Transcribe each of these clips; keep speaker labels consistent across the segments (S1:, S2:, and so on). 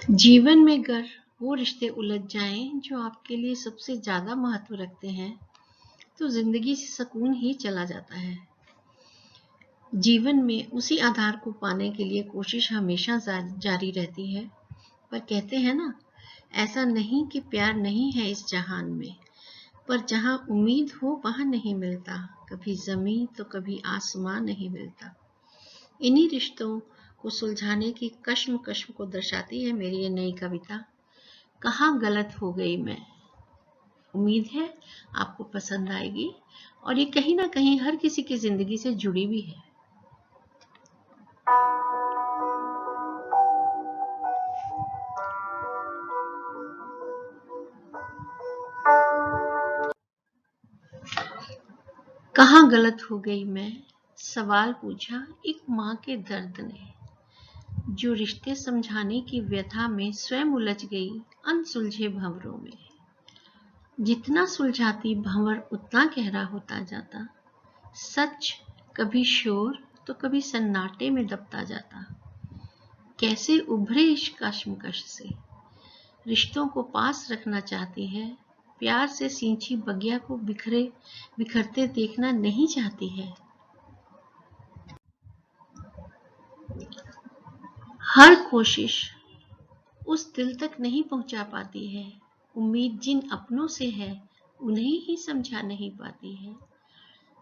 S1: जीवन में अगर वो रिश्ते उलझ जाएं जो आपके लिए सबसे ज्यादा महत्व रखते हैं, तो जिंदगी से सुकून ही चला जाता है। जीवन में उसी आधार को पाने के लिए कोशिश हमेशा जारी रहती है। पर कहते हैं ना, ऐसा नहीं कि प्यार नहीं है इस जहान में, पर जहां उम्मीद हो वहां नहीं मिलता। कभी जमीन तो कभी आसमान नहीं मिलता। इन्हीं रिश्तों को सुलझाने की कश्म को दर्शाती है मेरी ये नई कविता, कहाँ गलत हो गई मैं। उम्मीद है आपको पसंद आएगी और ये कहीं ना कहीं हर किसी की जिंदगी से जुड़ी भी है। कहाँ गलत हो गई मैं, सवाल पूछा एक माँ के दर्द ने, जो रिश्ते समझाने की व्यथा में स्वयं उलझ गई अनसुलझे भंवरों में। जितना सुलझाती भंवर उतना गहरा होता जाता, सच कभी शोर तो कभी सन्नाटे में दबता जाता। कैसे उभरे इस कश्मकश से, रिश्तों को पास रखना चाहती है, प्यार से सींची बगिया को बिखरते देखना नहीं चाहती है। हर कोशिश उस दिल तक नहीं पहुंचा पाती है, उम्मीद जिन अपनों से है उन्हें ही समझा नहीं पाती है।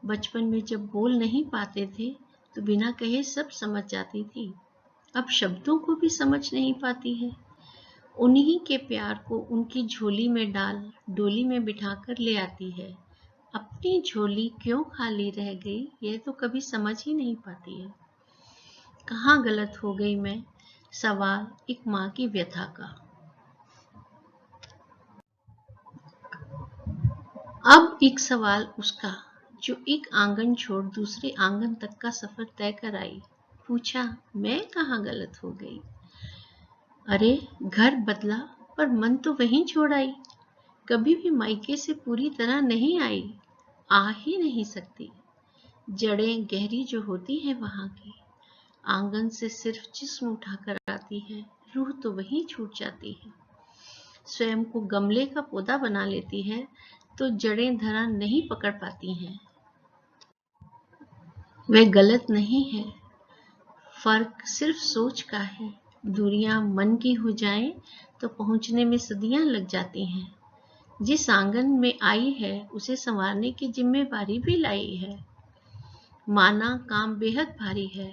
S1: बचपन में जब बोल नहीं पाते थे तो बिना कहे सब समझ जाती थी, अब शब्दों को भी समझ नहीं पाती है। उन्हीं के प्यार को उनकी झोली में डाल डोली में बिठाकर ले आती है। अपनी झोली क्यों खाली रह गई यह तो कभी समझ ही नहीं पाती है। कहाँ गलत हो गई मैं, सवाल एक माँ की व्यथा का। अब एक सवाल उसका, जो एक आंगन छोड़ दूसरे आंगन तक का सफर तय कर आई। पूछा, मैं कहाँ गलत हो गई। अरे घर बदला पर मन तो वहीं छोड़ आई। कभी भी मायके से पूरी तरह नहीं आई, आ ही नहीं सकती। जड़ें गहरी जो होती है वहां की, आंगन से सिर्फ जिस्म उठाकर आती है, रूह तो वहीं छूट जाती है। स्वयं को गमले का पौधा बना लेती है तो जड़ें धरा नहीं पकड़ पाती हैं। वह गलत नहीं है, फर्क सिर्फ सोच का है। दूरियां मन की हो जाएं तो पहुंचने में सदियां लग जाती हैं। जिस आंगन में आई है उसे संवारने की जिम्मेदारी भी लाई है। माना काम बेहद भारी है,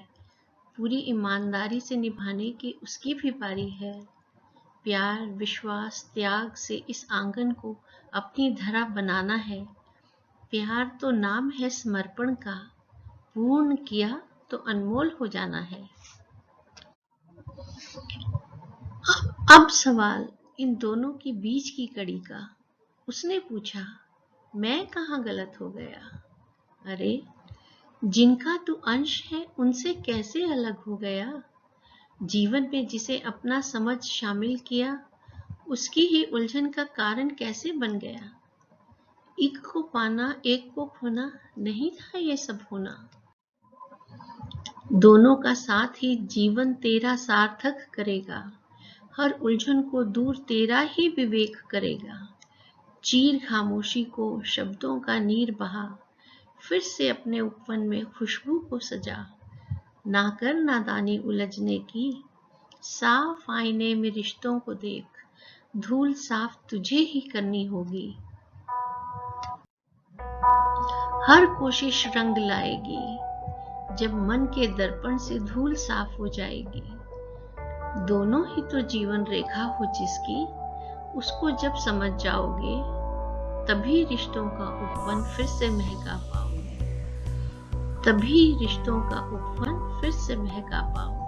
S1: पूरी ईमानदारी से निभाने की उसकी भी बारी है। प्यार विश्वास त्याग से इस आंगन को अपनी धरा बनाना है। प्यार तो नाम है समर्पण का, पूर्ण किया तो अनमोल हो जाना है। अब सवाल इन दोनों के बीच की कड़ी का। उसने पूछा, मैं कहाँ गलत हो गया। अरे जिनका तू अंश है उनसे कैसे अलग हो गया। जीवन में जिसे अपना समझ शामिल किया, उसकी ही उलझन का कारण कैसे बन गया। एक को पाना एक को खोना नहीं था ये सब होना। दोनों का साथ ही जीवन तेरा सार्थक करेगा, हर उलझन को दूर तेरा ही विवेक करेगा। चीर खामोशी को शब्दों का नीर बहा, फिर से अपने उपवन में खुशबू को सजा। ना कर नादानी उलझने की, साफ आईने में रिश्तों को देख, धूल साफ तुझे ही करनी होगी। हर कोशिश रंग लाएगी, जब मन के दर्पण से धूल साफ हो जाएगी। दोनों ही तो जीवन रेखा हो जिसकी, उसको जब समझ जाओगे तभी रिश्तों का उपवन फिर से महका पाओगे।